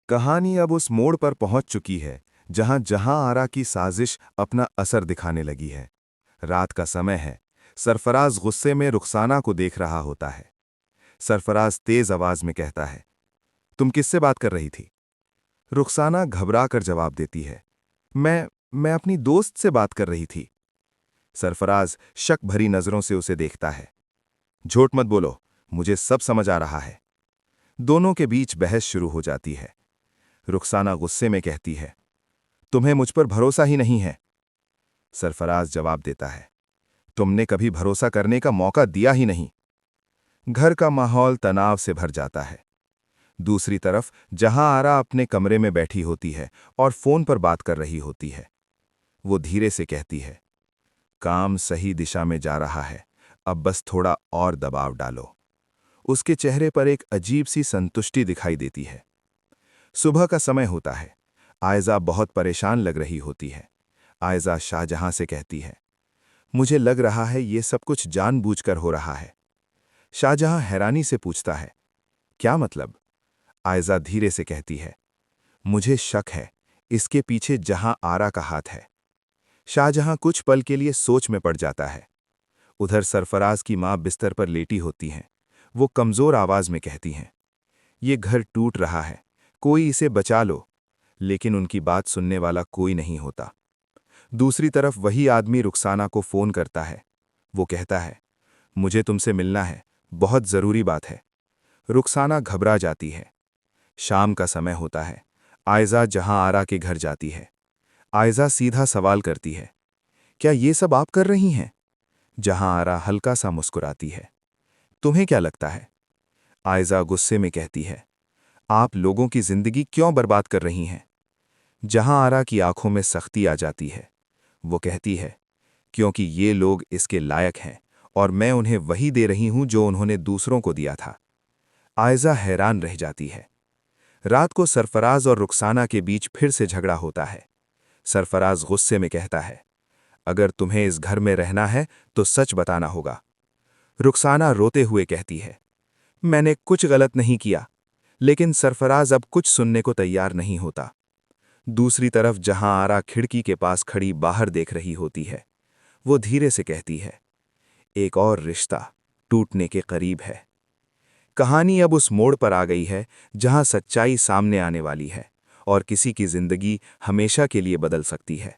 कहानी अब उस मोड़ पर पहुंच चुकी है जहां जहां आरा की साजिश अपना असर दिखाने लगी है। रात का समय है। सरफराज गुस्से में रुखसाना को देख रहा होता है। सरफराज तेज आवाज में कहता है, तुम किससे बात कर रही थी? रुखसाना घबरा कर जवाब देती है, मैं अपनी दोस्त से बात कर रही थी। सरफराज शक भरी नजरों से उसे देखता है। झूठ मत बोलो, मुझे सब समझ आ रहा है। दोनों के बीच बहस शुरू हो जाती है। रुखसाना गुस्से में कहती है, तुम्हें मुझ पर भरोसा ही नहीं है। सरफराज जवाब देता है, तुमने कभी भरोसा करने का मौका दिया ही नहीं। घर का माहौल तनाव से भर जाता है। दूसरी तरफ जहां आरा अपने कमरे में बैठी होती है और फोन पर बात कर रही होती है। वो धीरे से कहती है, काम सही दिशा में जा रहा है, अब बस थोड़ा और दबाव डालो। उसके चेहरे पर एक अजीब सी संतुष्टि दिखाई देती है। सुबह का समय होता है। आयजा बहुत परेशान लग रही होती है। आयजा शाहजहां से कहती है, मुझे लग रहा है ये सब कुछ जानबूझकर हो रहा है। शाहजहां हैरानी से पूछता है, क्या मतलब? आयजा धीरे से कहती है, मुझे शक है, इसके पीछे जहां आरा का हाथ है। शाहजहां कुछ पल के लिए सोच में पड़ जाता है। उधर सरफराज की मां बिस्तर पर लेटी होती हैं। वो कमजोर आवाज में कहती हैं, ये घर टूट रहा है, कोई इसे बचा लो। लेकिन उनकी बात सुनने वाला कोई नहीं होता। दूसरी तरफ वही आदमी रुखसाना को फोन करता है। वो कहता है, मुझे तुमसे मिलना है, बहुत जरूरी बात है। रुखसाना घबरा जाती है। शाम का समय होता है। आयजा जहां आरा के घर जाती है। आयजा सीधा सवाल करती है, क्या ये सब आप कर रही हैं? जहां आरा हल्का सा मुस्कुराती है, तुम्हें क्या लगता है? आयजा गुस्से में कहती है, आप लोगों की जिंदगी क्यों बर्बाद कर रही हैं? जहां आरा की आंखों में सख्ती आ जाती है। वो कहती है, क्योंकि ये लोग इसके लायक हैं और मैं उन्हें वही दे रही हूं जो उन्होंने दूसरों को दिया था। आयजा हैरान रह जाती है। रात को सरफराज और रुखसाना के बीच फिर से झगड़ा होता है। सरफराज गुस्से में कहता है, अगर तुम्हें इस घर में रहना है तो सच बताना होगा। रुखसाना रोते हुए कहती है, मैंने कुछ गलत नहीं किया। लेकिन सरफराज अब कुछ सुनने को तैयार नहीं होता। दूसरी तरफ जहां आरा खिड़की के पास खड़ी बाहर देख रही होती है। वो धीरे से कहती है, एक और रिश्ता टूटने के करीब है। कहानी अब उस मोड़ पर आ गई है जहां सच्चाई सामने आने वाली है और किसी की जिंदगी हमेशा के लिए बदल सकती है।